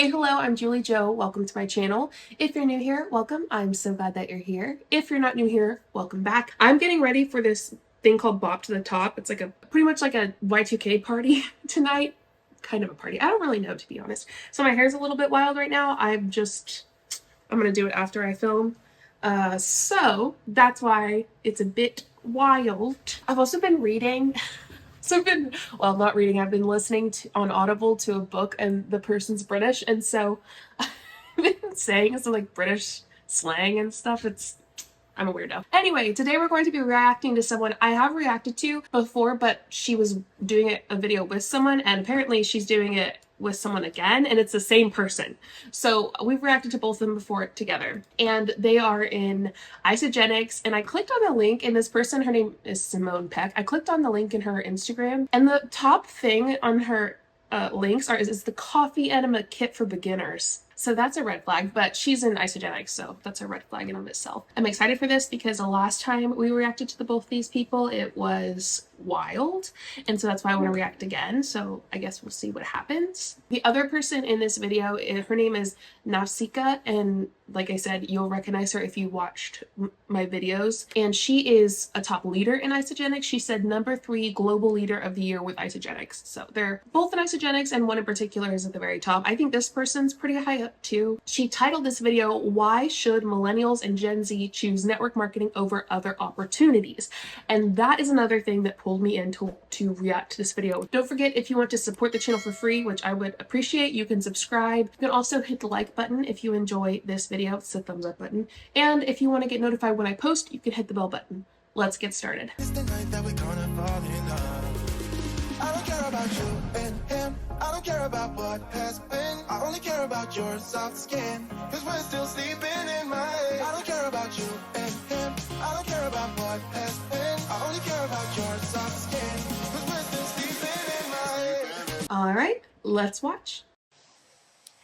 Hey, hello, I'm JulieJo. Welcome to my channel. If you're new here, welcome. I'm so glad that you're here. If you're not new here, welcome back. I'm getting ready for this thing called Bop to the Top. It's like pretty much like a Y2K party tonight. Kind of a party. I don't really know, to be honest. So my hair's a little bit wild right now. I'm gonna do it after I film. So that's why it's a bit wild. I've also been reading. So not reading, I've been listening on Audible to a book, and the person's British, and so I've been saying some like British slang and stuff. I'm a weirdo. Anyway, today we're going to be reacting to someone I have reacted to before, but she was doing a video with someone, and apparently she's doing it with someone again, and it's the same person. So we've reacted to both of them before together, and they are in Isagenix, and I clicked on the link, and this person, her name is Simone Peck. I clicked on the link in her Instagram, and the top thing on her links is the coffee enema kit for beginners. So that's a red flag, but she's in Isagenix, so that's a red flag in of itself. I'm excited for this because the last time we reacted to both these people, it was wild, and so that's why I want to react again. So I guess we'll see what happens. The other person in this video, her name is Nafsika, and like I said, you'll recognize her if you watched my videos, and she is a top leader in Isagenix. She said #3 global leader of the year with Isagenix. So they're both in Isagenix, and one in particular is at the very top. I think this person's pretty high up too. She titled this video, "Why Should Millennials and Gen Z Choose Network Marketing Over Other Opportunities?" And that is another thing that pulled me in to react to this video. Don't forget, if you want to support the channel for free, which I would appreciate, you can subscribe. You can also hit the like button if you enjoy this video. It's the thumbs up button. And if you want to get notified when I post, you can hit the bell button. Let's get started. It's the night that we're gonna fall in love. I don't care about you and him. I don't care about what has been. I only care about your soft skin. Cause we're still sleeping in my head. I don't care about you and him. I don't care about what has been. I only care about your soft skin. Cause we're still sleeping in my head. All right, let's watch.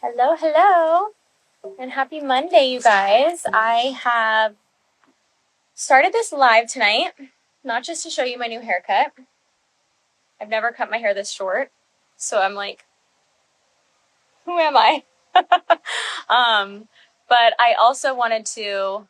Hello, and happy Monday, you guys. I have started this live tonight, not just to show you my new haircut. I've never cut my hair this short, so I'm like, who am I? But I also wanted to...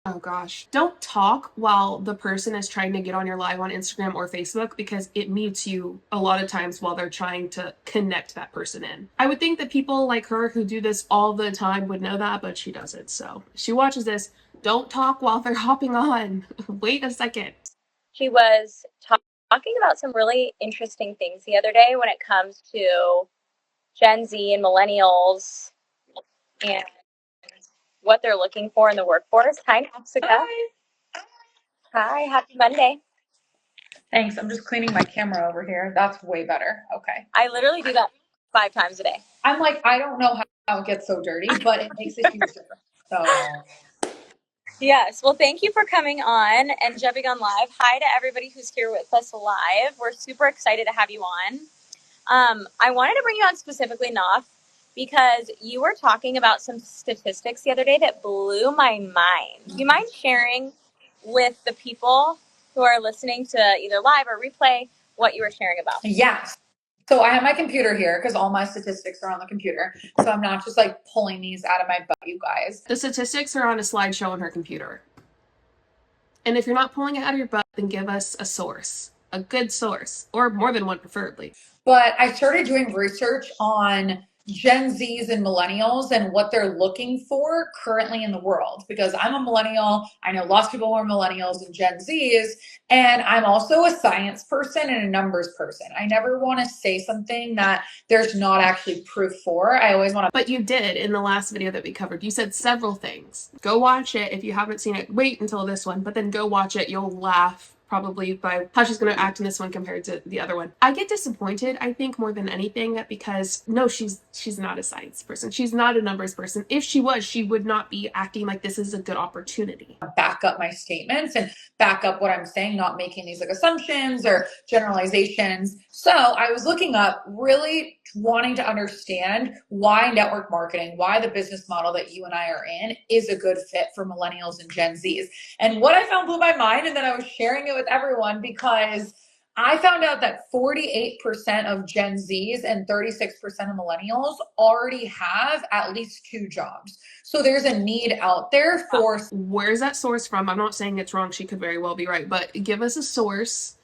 Oh gosh. Don't talk while the person is trying to get on your live on Instagram or Facebook, because it mutes you a lot of times while they're trying to connect that person in. I would think that people like her who do this all the time would know that, but she doesn't. So if she watches this, don't talk while they're hopping on. Wait a second. She was talking about some really interesting things the other day when it comes to Gen Z and millennials and what they're looking for in the workforce. Hi, Nafsika. Hi, happy Monday. Thanks. I'm just cleaning my camera over here. That's way better. Okay. I literally do that 5 times a day. I'm like, I don't know how it gets so dirty, but it makes a huge difference. So Yes. Well, thank you for coming on and jumping on live. Hi to everybody who's here with us live. We're super excited to have you on. I wanted to bring you on specifically, Naf, because you were talking about some statistics the other day that blew my mind. Do you mind sharing with the people who are listening to either live or replay what you were sharing about? yes. So I have my computer here because all my statistics are on the computer. So I'm not just like pulling these out of my butt, you guys. The statistics are on a slideshow on her computer. And if you're not pulling it out of your butt, then give us a source. A good source. Or more than one, preferably. But I started doing research on Gen Zs and millennials and what they're looking for currently in the world, because I'm a millennial. I know lots of people who are millennials and Gen Zs, and I'm also a science person and a numbers person. I never want to say something that there's not actually proof for. I always want to. But you did in the last video that we covered. You said several things. Go watch it. If you haven't seen it, wait until this one, but then go watch it. You'll laugh probably by how she's going to act in this one compared to the other one. I get disappointed, I think, more than anything, because no, she's not a science person. She's not a numbers person. If she was, she would not be acting like this is a good opportunity. Back up my statements and back up what I'm saying, not making these like assumptions or generalizations. So I was looking up, really wanting to understand why network marketing, why the business model that you and I are in is a good fit for millennials and Gen Zs. And what I found blew my mind, and then I was sharing it with everyone because I found out that 48% of Gen Zs and 36% of millennials already have at least 2 jobs. So there's a need out there for. Where's that source from? I'm not saying it's wrong. She could very well be right, but give us a source.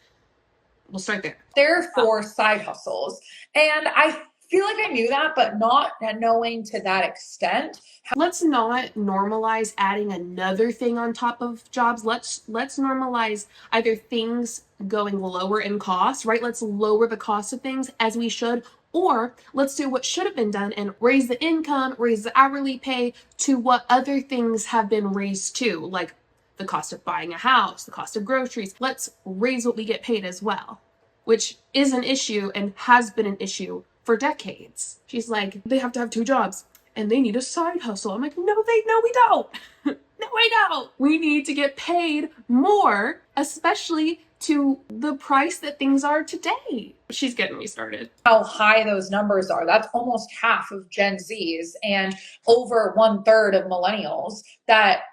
We'll start there. Therefore, side hustles. And I feel like I knew that, but not knowing to that extent. Let's not normalize adding another thing on top of jobs. Let's normalize either things going lower in cost, right? Let's lower the cost of things as we should, or let's do what should have been done and raise the income, raise the hourly pay to what other things have been raised to, like the cost of buying a house, the cost of groceries. Let's raise what we get paid as well, which is an issue and has been an issue for decades. She's like, they have to have 2 jobs and they need a side hustle. I'm like, no, we don't. No, we don't. We need to get paid more, especially to the price that things are today. She's getting me started. How high those numbers are. That's almost half of Gen Zs and over 1/3 of millennials that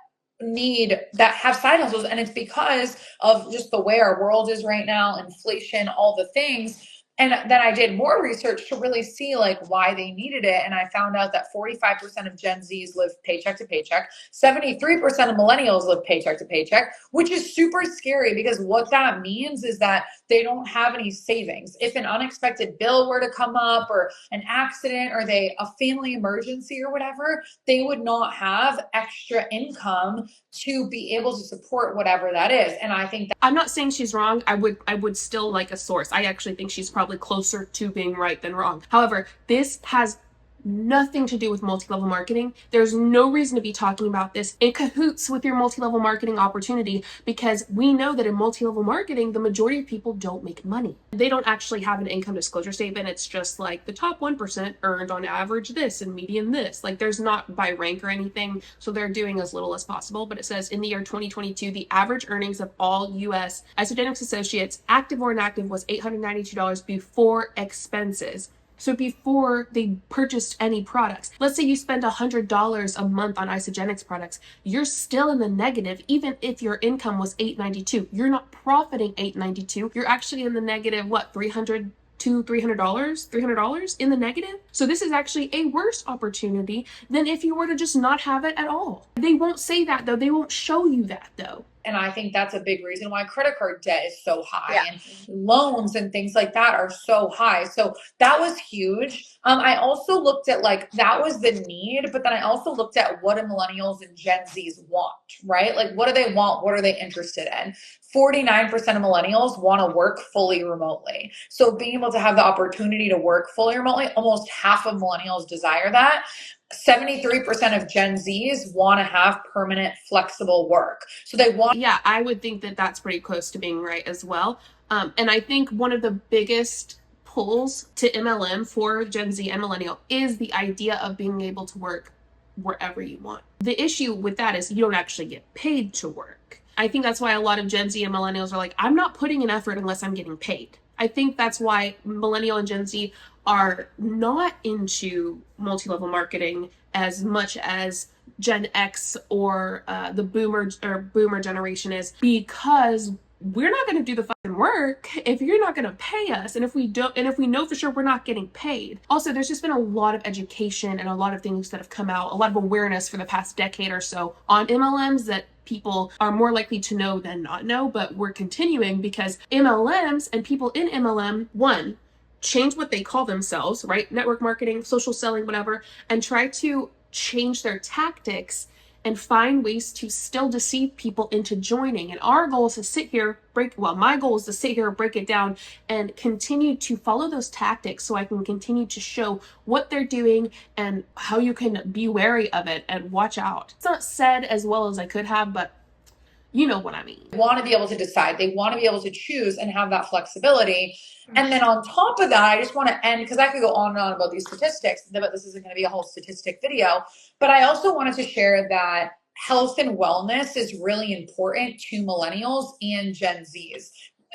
have side hustles. And it's because of just the way our world is right now, inflation, all the things. And then I did more research to really see like why they needed it. And I found out that 45% of Gen Zs live paycheck to paycheck. 73% of millennials live paycheck to paycheck, which is super scary because what that means is that they don't have any savings. If an unexpected bill were to come up or an accident or a family emergency or whatever, they would not have extra income to be able to support whatever that is. And I think that I'm not saying she's wrong. I would still like a source. I actually think she's probably closer to being right than wrong. However, this has nothing to do with multi-level marketing. There's no reason to be talking about this in cahoots with your multi-level marketing opportunity, because we know that in multi-level marketing, the majority of people don't make money. They don't actually have an income disclosure statement. It's just like the top 1% earned on average this and median this. Like there's not by rank or anything. So they're doing as little as possible. But it says in the year 2022, the average earnings of all U.S. Isogenics associates, active or inactive, was $892 before expenses. So before they purchased any products, let's say you spend $100 a month on Isogenics products, you're still in the negative, even if your income was $892. You're not profiting $892. You're actually in the negative, what, $300 in the negative. So this is actually a worse opportunity than if you were to just not have it at all. They won't say that though. They won't show you that though. And I think that's a big reason why credit card debt is so high and loans and things like that are so high. So that was huge. I also looked at like, that was the need, but then I also looked at what do millennials and Gen Zs want, right? Like, what do they want? What are they interested in? 49% of millennials want to work fully remotely. So being able to have the opportunity to work fully remotely, almost half of millennials desire that. 73% of Gen Zs want to have permanent, flexible work. So they want. Yeah, I would think that that's pretty close to being right as well. And I think one of the biggest pulls to MLM for Gen Z and millennial is the idea of being able to work wherever you want. The issue with that is you don't actually get paid to work. I think that's why a lot of Gen Z and millennials are like, I'm not putting in effort unless I'm getting paid. I think that's why millennial and Gen Z are not into multi-level marketing as much as Gen X or the boomer generation is, because we're not going to do the fucking work if you're not going to pay us, and if we know for sure we're not getting paid. Also, there's just been a lot of education and a lot of things that have come out, a lot of awareness for the past decade or so on MLMs that people are more likely to know than not know, but we're continuing because MLMs and people in MLM, one, change what they call themselves, right? Network marketing, social selling, whatever, and try to change their tactics and find ways to still deceive people into joining. And our goal is to sit here, my goal is to sit here, break it down, and continue to follow those tactics so I can continue to show what they're doing and how you can be wary of it and watch out. It's not said as well as I could have, but you know what I mean. They want to be able to decide. They want to be able to choose and have that flexibility. And then on top of that, I just want to end, because I could go on and on about these statistics, but this isn't going to be a whole statistic video. But I also wanted to share that health and wellness is really important to millennials and Gen Zs.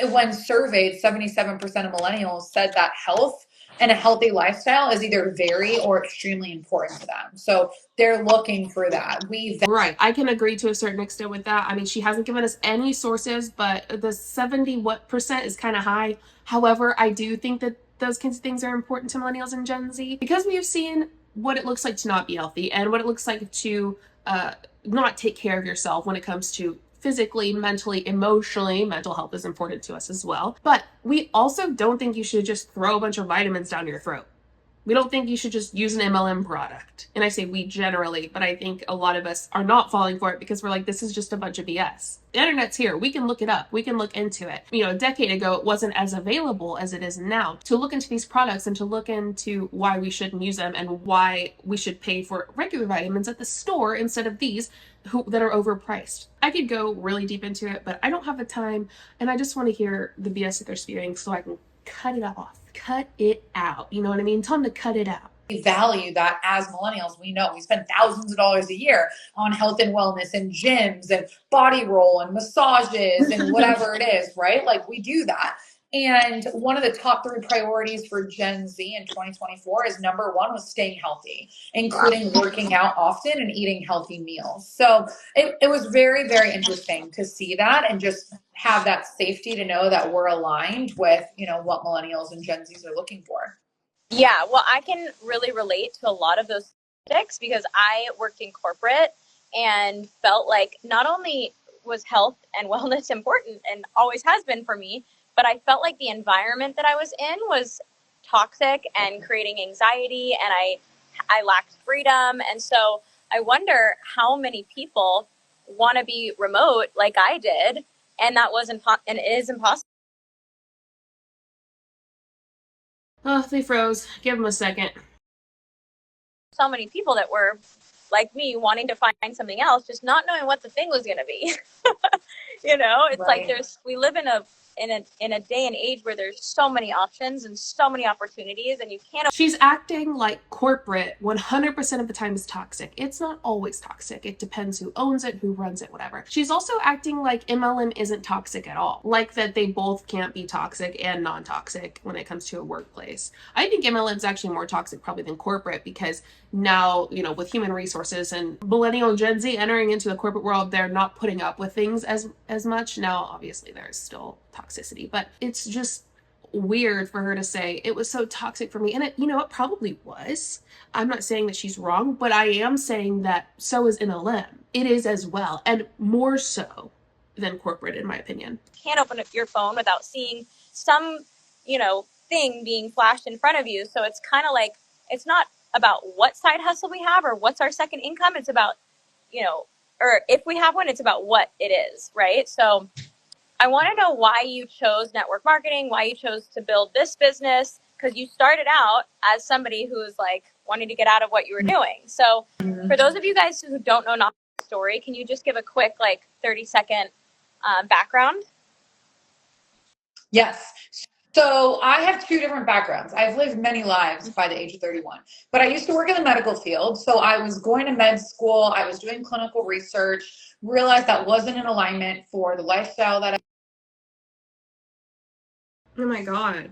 When surveyed, 77% of millennials said that health and a healthy lifestyle is either very or extremely important to them. So they're looking for that. Right. I can agree to a certain extent with that. I mean, she hasn't given us any sources, but the 70 what percent is kind of high. However, I do think that those kinds of things are important to millennials and Gen Z because we have seen what it looks like to not be healthy and what it looks like to not take care of yourself when it comes to physically, mentally, emotionally. Mental health is important to us as well. But we also don't think you should just throw a bunch of vitamins down your throat. We don't think you should just use an MLM product. And I say we generally, but I think a lot of us are not falling for it because we're like, this is just a bunch of BS. The internet's here. We can look it up. We can look into it. You know, a decade ago, it wasn't as available as it is now to look into these products and to look into why we shouldn't use them and why we should pay for regular vitamins at the store instead of these that are overpriced. I could go really deep into it, but I don't have the time. And I just want to hear the BS that they're spewing so I can cut it off. Cut it out. You know what I mean? Tell them to cut it out. We value that as millennials. We know we spend thousands of dollars a year on health and wellness and gyms and body roll and massages and whatever it is, right? Like we do that. And one of the top 3 priorities for Gen Z in 2024 is number 1 was staying healthy, including working out often and eating healthy meals. So it was very, very interesting to see that and just have that safety to know that we're aligned with, you know, what millennials and Gen Zs are looking for. Yeah, well, I can really relate to a lot of those statistics because I worked in corporate and felt like not only was health and wellness important and always has been for me, but I felt like the environment that I was in was toxic and creating anxiety, and I lacked freedom. And so I wonder how many people want to be remote like I did, and that was and it is impossible. Oh, they froze. Give them a second. So many people that were like me wanting to find something else, just not knowing what the thing was going to be. You know, it's Right. like we live in a day and age where there's so many options and so many opportunities, and you can't. She's acting like corporate 100% of the time is toxic. It's not always toxic. It depends who owns it, who runs it, whatever. She's also acting like MLM isn't toxic at all. Like that they both can't be toxic and non-toxic when it comes to a workplace. I think MLM is actually more toxic probably than corporate because now, you know, with human resources and millennial and Gen Z entering into the corporate world, they're not putting up with things as much. Now, obviously, there's still toxicity, but it's just weird for her to say it was so toxic for me. And it, you know, it probably was. I'm not saying that she's wrong, but I am saying that so is MLM. It is as well, and more so than corporate, in my opinion. Can't open up your phone without seeing some, you know, thing being flashed in front of you. So it's kind of like, it's not about what side hustle we have or what's our second income. It's about, you know, or if we have one, it's about what it is, right? So I want to know why you chose network marketing, why you chose to build this business, because you started out as somebody who's like wanting to get out of what you were doing. So for those of you guys who don't know Na's story, can you just give a quick like 30-second background? Yes. So I have 2 different backgrounds. I've lived many lives by the age of 31, but I used to work in the medical field. So I was going to med school. I was doing clinical research, realized that wasn't in alignment for the lifestyle that Oh my God.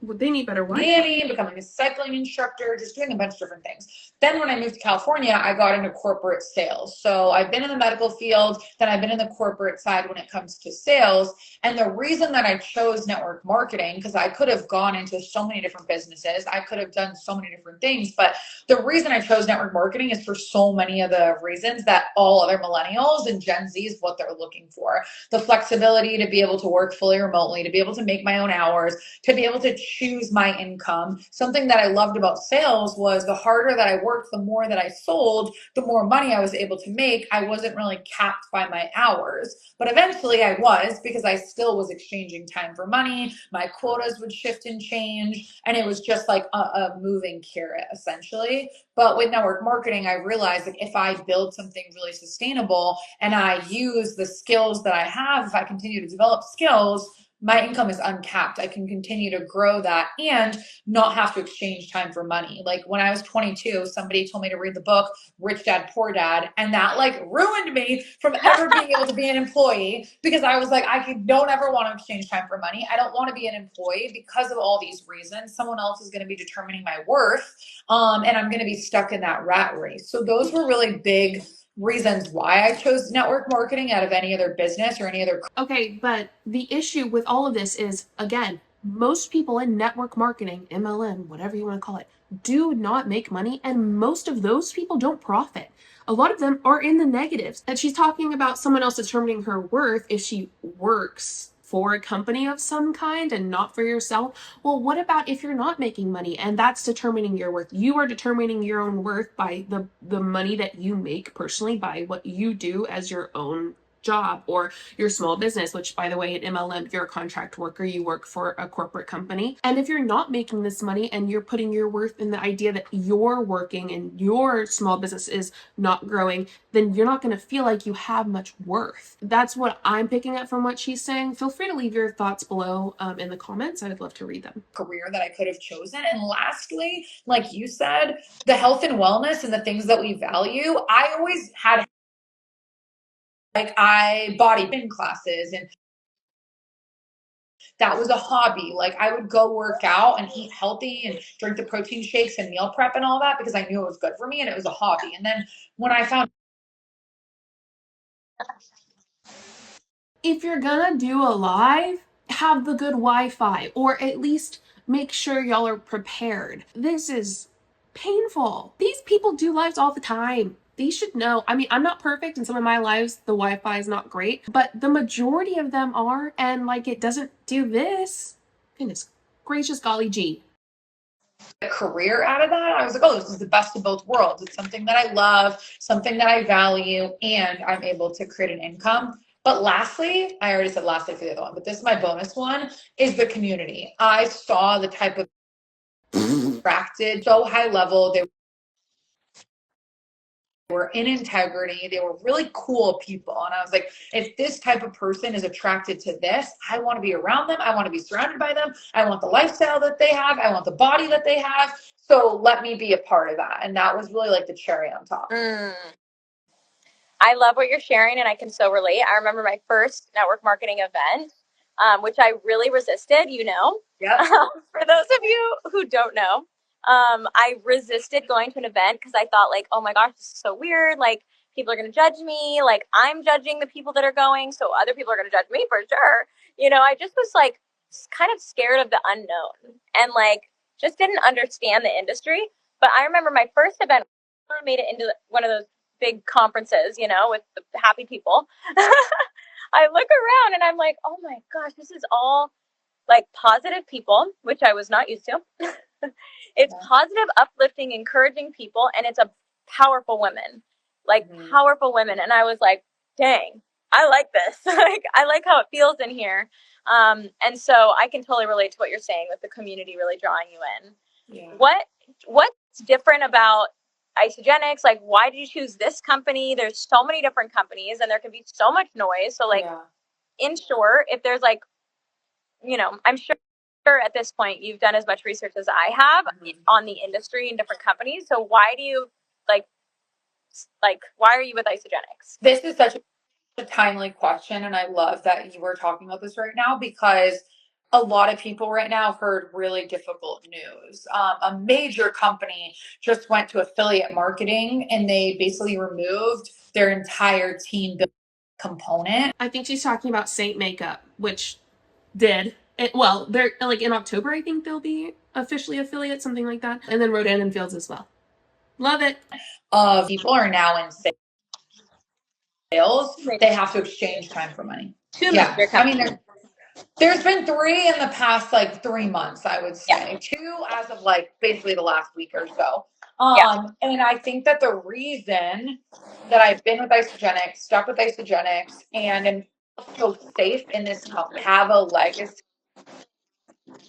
They need better Wi-Fi. nanny, becoming a cycling instructor, just doing a bunch of different things. Then when I moved to California, I got into corporate sales. So I've been in the medical field, then I've been in the corporate side when it comes to sales. And the reason that I chose network marketing, because I could have gone into so many different businesses, I could have done so many different things, but the reason I chose network marketing is for so many of the reasons that all other millennials and Gen Z is what they're looking for. The flexibility to be able to work fully remotely, to be able to make my own hours, to be able to choose my income. Something that I loved about sales was the harder that I worked, the more that I sold, the more money I was able to make. I wasn't really capped by my hours, but eventually I was, because I still was exchanging time for money. My quotas would shift and change, and it was just like a moving carrot essentially. But with network marketing, I realized that if I build something really sustainable and I use the skills that I have, if I continue to develop skills, my income is uncapped. I can continue to grow that and not have to exchange time for money. Like when I was 22, somebody told me to read the book Rich Dad Poor Dad, and that like ruined me from ever being able to be an employee, because I was like, don't ever want to exchange time for money. I don't want to be an employee because of all these reasons. Someone else is going to be determining my worth, and I'm going to be stuck in that rat race. So those were really big reasons why I chose network marketing out of any other business or any other. Okay, but the issue with all of this is, again, most people in network marketing, MLM, whatever you want to call it, do not make money, and most of those people don't profit. A lot of them are in the negatives. And she's talking about someone else determining her worth if she works for a company of some kind and not for yourself. Well, what about if you're not making money and that's determining your worth? You are determining your own worth by the money that you make personally, by what you do as your own job or your small business, which by the way, at MLM, you're a contract worker, you work for a corporate company. And if you're not making this money and you're putting your worth in the idea that you're working and your small business is not growing, then you're not going to feel like you have much worth. That's what I'm picking up from what she's saying. Feel free to leave your thoughts below in the comments. I'd love to read them. Career that I could have chosen. And lastly, like you said, the health and wellness and the things that we value. I always had, like, I bodybuilding classes, and that was a hobby. Like I would go work out and eat healthy and drink the protein shakes and meal prep and all that because I knew it was good for me and it was a hobby. And then when I found, if you're gonna do a live, have the good Wi-Fi, or at least make sure y'all are prepared. This is painful. These people do lives all the time. They should know. I mean, I'm not perfect. In some of my lives, the Wi-Fi is not great, but the majority of them are, and like it doesn't do this. Goodness gracious golly gee. a career out of that, I was like, oh, this is the best of both worlds. It's something that I love, something that I value, and I'm able to create an income. But lastly, I already said lastly for the other one, but this is my bonus one, is the community. I saw the type of attracted, so high level. They were in integrity. They were really cool people. And I was like, if this type of person is attracted to this, I want to be around them. I want to be surrounded by them. I want the lifestyle that they have. I want the body that they have. So let me be a part of that. And that was really like the cherry on top. I love what you're sharing, and I can so relate. I remember my first network marketing event, which I really resisted, you know. Yep. For those of you who don't know, I resisted going to an event because I thought, like, oh my gosh, this is so weird. Like, people are going to judge me. Like, I'm judging the people that are going, so other people are going to judge me for sure. You know, I just was like kind of scared of the unknown and like just didn't understand the industry. But I remember my first event, I made it into one of those big conferences, you know, with the happy people. I look around and I'm like, oh my gosh, this is all like positive people, which I was not used to. It's positive, uplifting, encouraging people, and it's a powerful women, like powerful women. And I was like, dang, I like this. Like, I like how it feels in here. And so I can totally relate to what you're saying with the community really drawing you in. Yeah. What's different about Isogenics? Like, why did you choose this company? There's so many different companies and there can be so much noise. So like, in short, if there's like, you know, I'm sure at this point you've done as much research as I have on the industry and different companies. So why do you like why are you with Isogenics? This is such a timely question, and I love that you were talking about this right now because a lot of people right now heard really difficult news. A major company just went to affiliate marketing and they basically removed their entire team component. I think she's talking about Saint Makeup, which did. Well, they're like in October, I think they'll be officially affiliate, something like that. And then Rodan and Fields as well. Love it. People are now in sales. They have to exchange time for money. I mean, there's been 3 in the past like 3 months, I would say. 2 as of like basically the last week or so. And I think that the reason that I've been with Isogenics, stuck with Isogenics, and feel safe in this company, have a legacy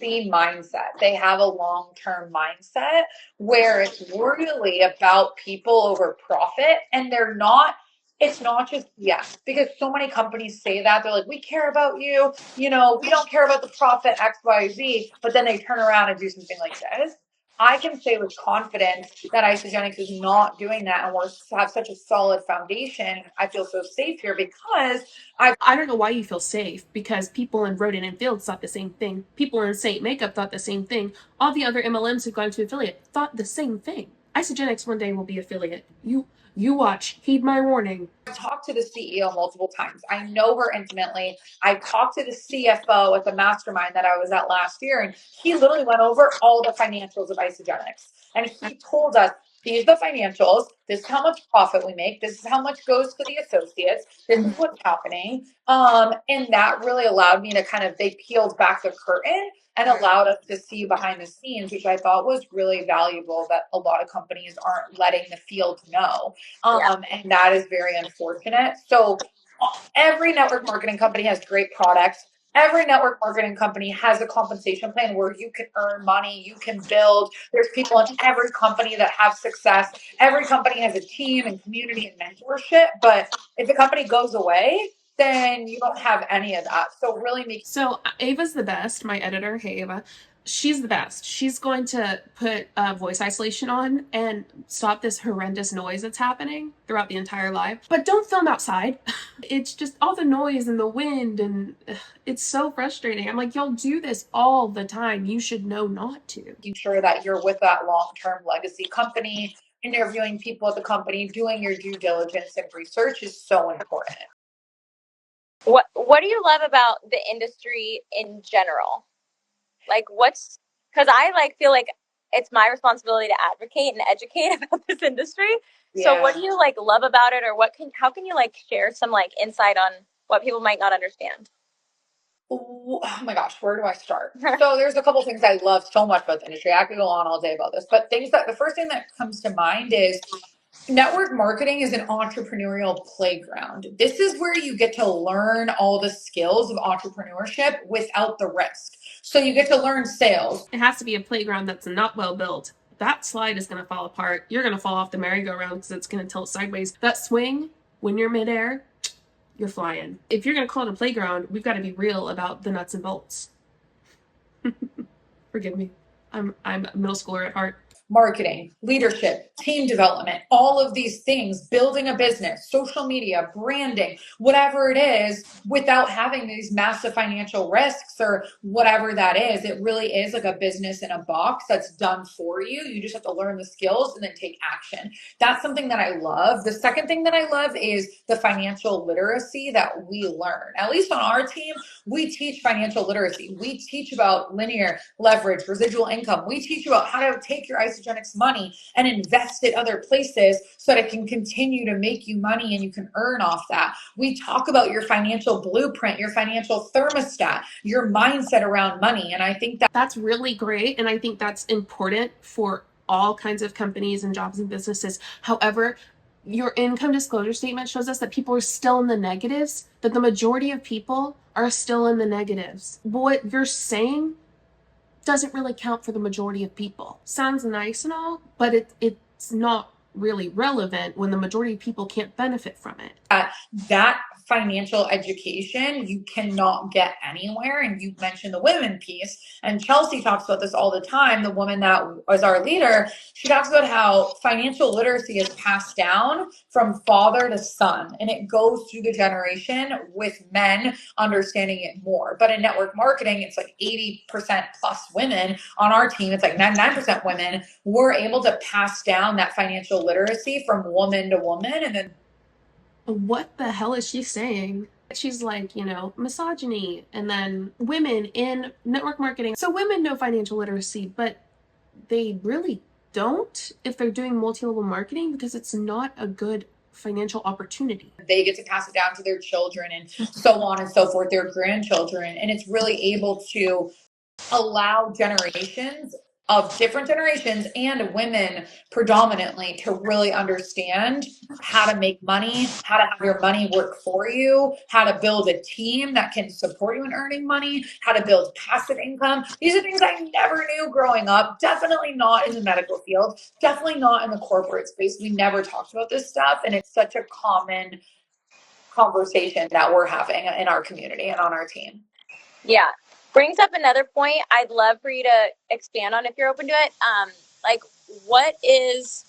mindset. They have a long-term mindset where it's really about people over profit, and they're not It's not just, yes, because so many companies say that. They're like, we care about you. You know, we don't care about the profit X, Y, Z. But then they turn around and do something like this. I can say with confidence that Isogenics is not doing that. And we have such a solid foundation. I feel so safe here because I don't know why you feel safe, because people in Rodin and Fields thought the same thing. People in Saint Makeup thought the same thing. All the other MLMs who've gone to affiliate thought the same thing. Isogenics one day will be affiliate. You watch. Heed my warning. I've talked to the CEO multiple times. I know her intimately. I talked to the CFO at the mastermind that I was at last year, and he literally went over all the financials of Isogenics. And he told us, these are the financials. This is how much profit we make. This is how much goes to the associates. This is what's happening. And that really allowed me to they peeled back the curtain and allowed us to see behind the scenes, which I thought was really valuable that a lot of companies aren't letting the field know. Yeah. And that is very unfortunate. So every network marketing company has great products. Every network marketing company has a compensation plan where you can earn money, you can build. There's people in every company that have success. Every company has a team and community and mentorship. But if the company goes away, then you don't have any of that. So really make So Ava's the best, my editor. Hey Ava. She's the best. She's going to put voice isolation on and stop this horrendous noise that's happening throughout the entire live. But don't film outside. It's just all the noise and the wind, and it's so frustrating. I'm like, y'all do this all the time. You should know not to. making sure that you're with that long-term legacy company, interviewing people at the company, doing your due diligence and research is so important. What do you love about the industry in general? Like because I feel like it's my responsibility to advocate and educate about this industry. So what do you love about it, or how can you share some insight on what people might not understand? Oh my gosh, where do I start? So there's a couple things I love so much about the industry. I could go on all day about this, but the first thing that comes to mind is network marketing is an entrepreneurial playground. This is where you get to learn all the skills of entrepreneurship without the risk. So you get to learn sales. It has to be a playground that's not well built. That slide is going to fall apart. You're going to fall off the merry-go-round because it's going to tilt sideways. That swing, when you're midair, you're flying. If you're going to call it a playground, we've got to be real about the nuts and bolts. Forgive me. I'm a middle schooler at heart. Marketing, leadership, team development, all of these things, building a business, social media, branding, whatever it is, without having these massive financial risks or whatever that is. It really is like a business in a box that's done for you. You just have to learn the skills and then take action. That's something that I love. The second thing that I love is the financial literacy that we learn. At least on our team, we teach financial literacy. We teach about linear leverage, residual income. We teach you about how to take your Isogenics money and invest it other places so that it can continue to make you money and you can earn off that. We talk about your financial blueprint, your financial thermostat, your mindset around money. And I think that's really great. And I think that's important for all kinds of companies and jobs and businesses. However, your income disclosure statement shows us that people are still in the negatives, that the majority of people are still in the negatives. But what you're saying doesn't really count for the majority of people. Sounds nice and all, but it's not really relevant when the majority of people can't benefit from it. That financial education you cannot get anywhere. And you mentioned the women piece, and Chelsea talks about this all the time. The woman that was our leader, she talks about how financial literacy is passed down from father to son, and it goes through the generation with men understanding it more. But in network marketing, it's like 80% plus women. On our team, it's like 99% women. We're able to pass down that financial literacy from woman to woman. And then what the hell is she saying? She's like, misogyny, and then women in network marketing. So women know financial literacy, but they really don't if they're doing multi-level marketing, because it's not a good financial opportunity. They get to pass it down to their children and so on and so forth, their grandchildren. And it's really able to allow generations of different generations and women predominantly to really understand how to make money, how to have your money work for you, how to build a team that can support you in earning money, how to build passive income. These are things I never knew growing up. Definitely not in the medical field, definitely not in the corporate space. We never talked about this stuff, and it's such a common conversation that we're having in our community and on our team. Yeah. Brings up another point I'd love for you to expand on if you're open to it. Like what is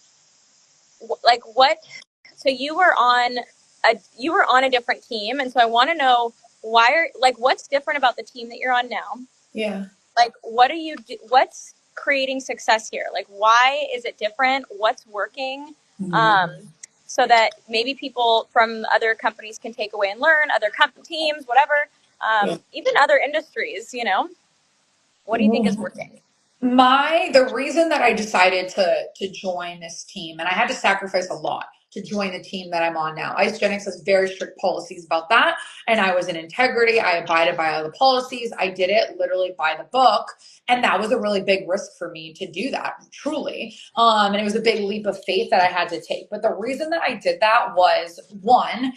like what so you were on a different team, and so I want to know what's different about the team that you're on now? Yeah. Like what's creating success here? Like why is it different? What's working? So that maybe people from other companies can take away and learn, other teams, whatever, even other industries, what do you think is working? The reason that I decided to join this team, and I had to sacrifice a lot to join the team that I'm on now. Isogenics has very strict policies about that, and I was in integrity. I abided by all the policies. I did it literally by the book, and that was a really big risk for me to do that, truly. And it was a big leap of faith that I had to take. But the reason that I did that was, one,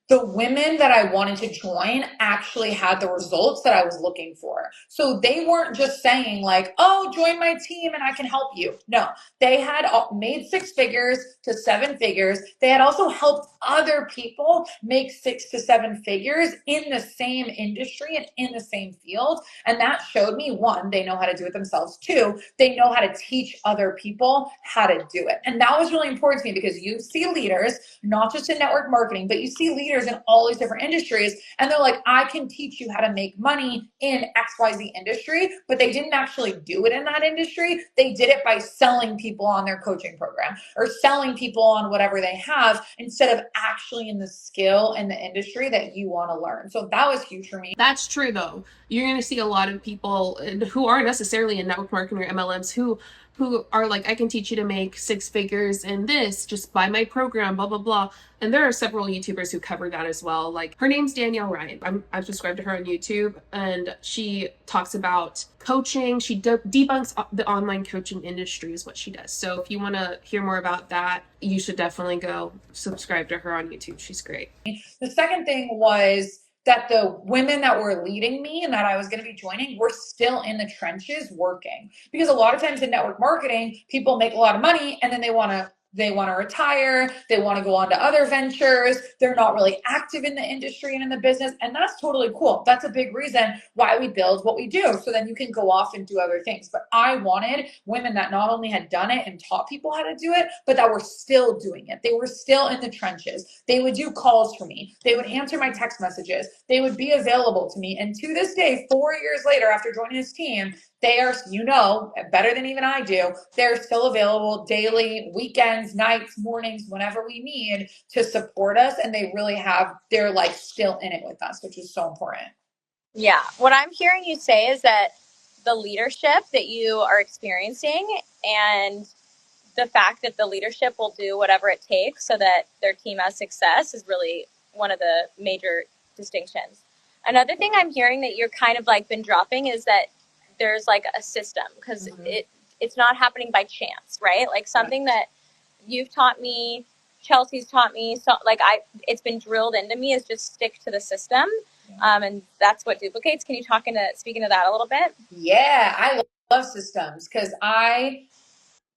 the women that I wanted to join actually had the results that I was looking for. So they weren't just saying like, oh, join my team and I can help you. No, they had made 6 figures to 7 figures. They had also helped other people make 6 to 7 figures in the same industry and in the same field. And that showed me, one, they know how to do it themselves. 2, they know how to teach other people how to do it. And that was really important to me because you see leaders, not just in network marketing, but you see leaders in all these different industries, and they're like, I can teach you how to make money in XYZ industry, but they didn't actually do it in that industry. They did it by selling people on their coaching program or selling people on whatever they have instead of actually in the skill and the industry that you want to learn. So that was huge for me. That's true, though. You're going to see a lot of people who aren't necessarily in network marketing or MLMs who are like, I can teach you to make 6 figures in this, just buy my program, blah, blah, blah. And there are several YouTubers who cover that as well. Like, her name's Danielle Ryan. I've subscribed to her on YouTube, and she talks about coaching. She debunks the online coaching industry is what she does. So if you want to hear more about that, you should definitely go subscribe to her on YouTube. She's great. The second thing was that the women that were leading me and that I was going to be joining were still in the trenches working. Because a lot of times in network marketing, people make a lot of money and then they want to retire, they want to go on to other ventures, they're not really active in the industry and in the business, and that's totally cool. That's a big reason why we build what we do, so then you can go off and do other things. But I wanted women that not only had done it and taught people how to do it, but that were still doing it. They were still in the trenches. They would do calls for me. They would answer my text messages. They would be available to me. And to this day, 4 years later, after joining this team, they are, better than even I do, they're still available daily, weekends, nights, mornings, whenever we need to support us. And they're like still in it with us, which is so important. Yeah. What I'm hearing you say is that the leadership that you are experiencing and the fact that the leadership will do whatever it takes so that their team has success is really one of the major distinctions. Another thing I'm hearing that you're kind of like been dropping is that there's like a system, because it's not happening by chance, right? Like something that you've taught me, Chelsea's taught me, so like it's been drilled into me is just stick to the system. And that's what duplicates. Can you speak into that a little bit? Yeah, I love systems because I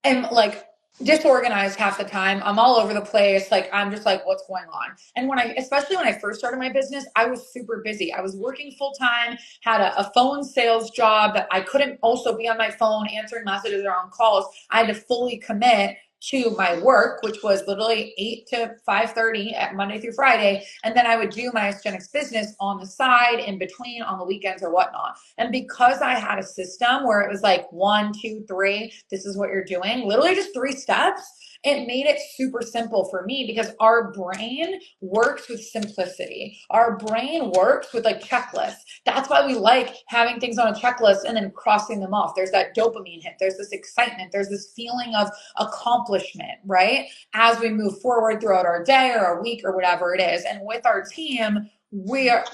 am like disorganized half the time. I'm all over the place. Like, I'm just like, what's going on? And especially when I first started my business, I was super busy. I was working full time, had a phone sales job that I couldn't also be on my phone answering messages or on calls. I had to fully commit to my work, which was literally 8 to 5:30 at Monday through Friday. And then I would do my Isogenics business on the side, in between, on the weekends or whatnot. And because I had a system where it was like 1, 2, 3, this is what you're doing, literally just 3 steps, it made it super simple for me because our brain works with simplicity. Our brain works with like checklists. That's why we like having things on a checklist and then crossing them off. There's that dopamine hit. There's this excitement. There's this feeling of accomplishment, right? As we move forward throughout our day or our week or whatever it is. And with our team, we are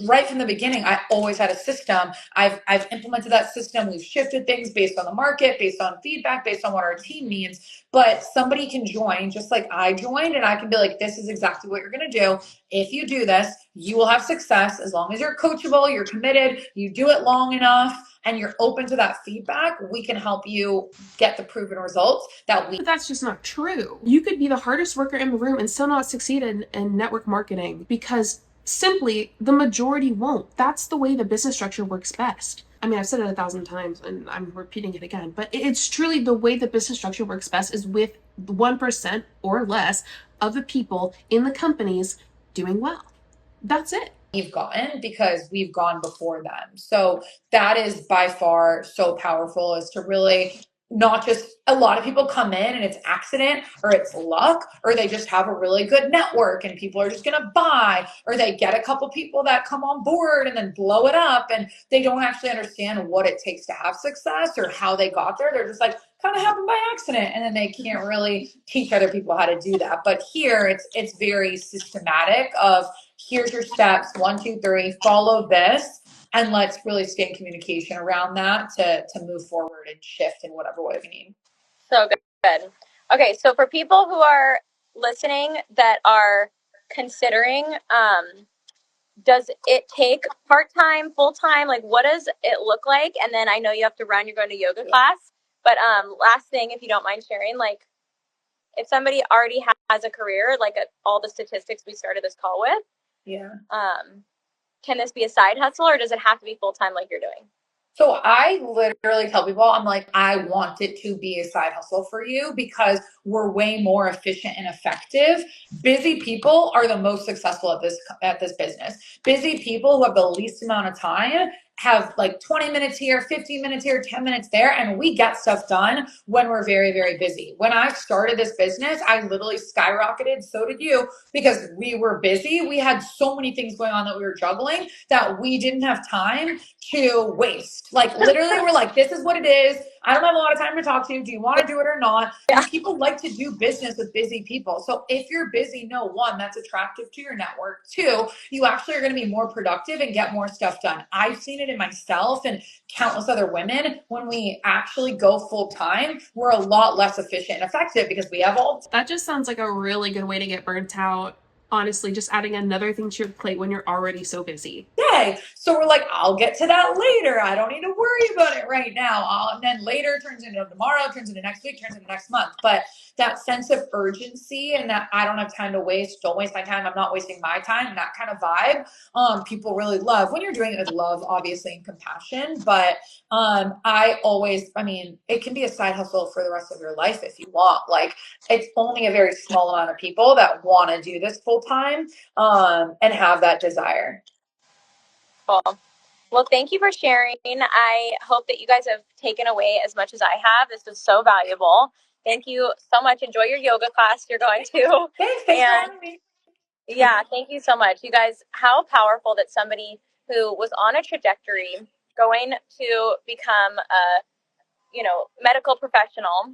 right from the beginning. I always had a system. I've implemented that system. We've shifted things based on the market, based on feedback, based on what our team needs. But somebody can join just like I joined, and I can be like, this is exactly what you're going to do. If you do this, you will have success as long as you're coachable, you're committed, you do it long enough, and you're open to that feedback. We can help you get the proven results that we. But that's just not true. You could be the hardest worker in the room and still not succeed in network marketing because simply the majority won't. That's the way the business structure works best. I mean, I've said it 1,000 times and I'm repeating it again, but it's truly the way the business structure works best is with 1% or less of the people in the companies doing well. That's it. We've gotten because we've gone before them. So that is by far so powerful, is to really not just, a lot of people come in and it's accident or it's luck, or they just have a really good network and people are just going to buy, or they get a couple people that come on board and then blow it up, and they don't actually understand what it takes to have success or how they got there. They're just like, kind of happened by accident, and then they can't really teach other people how to do that. But here it's very systematic of, here's your steps, 1, 2, 3, follow this, and let's really stay in communication around that to move forward and shift in whatever way we need. So good. Okay, so for people who are listening that are considering, does it take part-time, full-time? Like, what does it look like? And then I know you have to run, you're going to yoga class. But last thing, if you don't mind sharing, like, if somebody already has a career, like all the statistics we started this call with, Yeah. Can this be a side hustle, or does it have to be full-time like you're doing? So I literally tell people, I'm like, I want it to be a side hustle for you because we're way more efficient and effective. Busy people are the most successful at this business. Busy people who have the least amount of time have like 20 minutes here, 15 minutes here, 10 minutes there, and we get stuff done when we're very, very busy. When I started this business, I literally skyrocketed. So did you, because we were busy. We had so many things going on that we were juggling that we didn't have time to waste. Like, literally, we're like, this is what it is. I don't have a lot of time to talk to you. Do you want to do it or not? And people like to do business with busy people. So if you're busy, no, one, that's attractive to your network. Two, you actually are going to be more productive and get more stuff done. I've seen it in myself and countless other women. When we actually go full time, we're a lot less efficient and effective because we have all. That just sounds like a really good way to get burnt out. Honestly, just adding another thing to your plate when you're already so busy. Day. So we're like, I'll get to that later. I don't need to worry about it right now. And then later turns into tomorrow, turns into next week, turns into next month. But that sense of urgency and that I don't have time to waste, don't waste my time, I'm not wasting my time, that kind of vibe, people really love when you're doing it with love, obviously, and compassion. But I mean, it can be a side hustle for the rest of your life if you want. Like, it's only a very small amount of people that want to do this full time and have that desire. Cool. Well, thank you for sharing. I hope that you guys have taken away as much as I have. This was so valuable. Thank you so much. Enjoy your yoga class you're going to. Thanks for having me. Yeah, thank you so much. You guys, how powerful that somebody who was on a trajectory going to become a, medical professional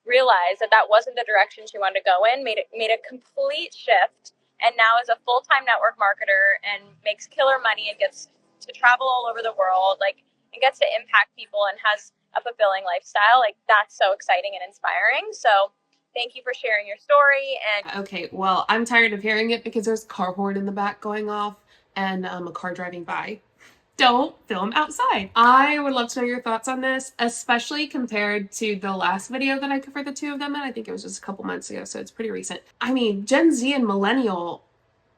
realized that that wasn't the direction she wanted to go in, made a complete shift, and now is a full-time network marketer and makes killer money and gets to travel all over the world, and gets to impact people and has a fulfilling lifestyle. Like, that's so exciting and inspiring. So thank you for sharing your story. And okay, well, I'm tired of hearing it because there's a car horn in the back going off and a car driving by. Don't film outside. I would love to know your thoughts on this, especially compared to the last video that I covered the two of them in. I think it was just a couple months ago, so it's pretty recent. I mean, Gen Z and millennial,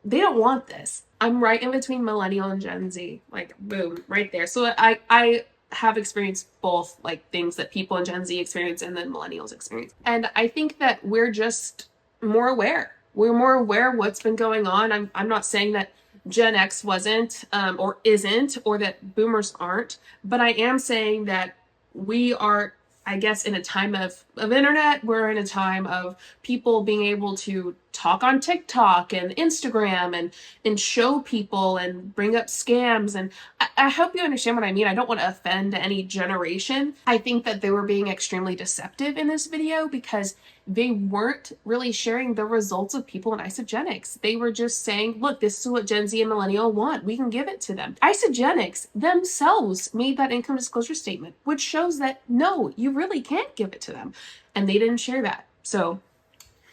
they don't want this. I'm right in between millennial and Gen Z. Like, boom, right there. So I have experienced both, like, things that people in Gen Z experience and then millennials experience. And I think that we're just more aware. We're more aware of what's been going on. I'm not saying that Gen X wasn't or isn't, or that boomers aren't, but I am saying that we are, I guess, in a time of internet. We're in a time of people being able to talk on TikTok and Instagram and show people and bring up scams. And I hope you understand what I mean. I don't want to offend any generation. I think that they were being extremely deceptive in this video because they weren't really sharing the results of people in Isagenix. They were just saying, look, this is what Gen Z and Millennial want. We can give it to them. Isagenix themselves made that income disclosure statement, which shows that no, you really can't give it to them. And they didn't share that. So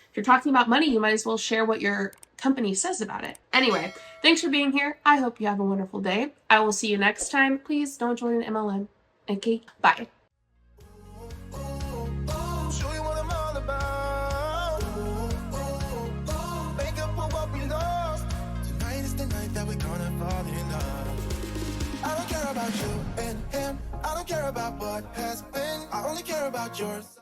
if you're talking about money, you might as well share what your company says about it. Anyway, thanks for being here. I hope you have a wonderful day. I will see you next time. Please don't join an MLM. Okay, bye. Show you what I'm all about. Make up for what we lost. Tonight is the night that we're gonna fall in love. I don't care about you and him. I don't care about what has been. I only care about yours.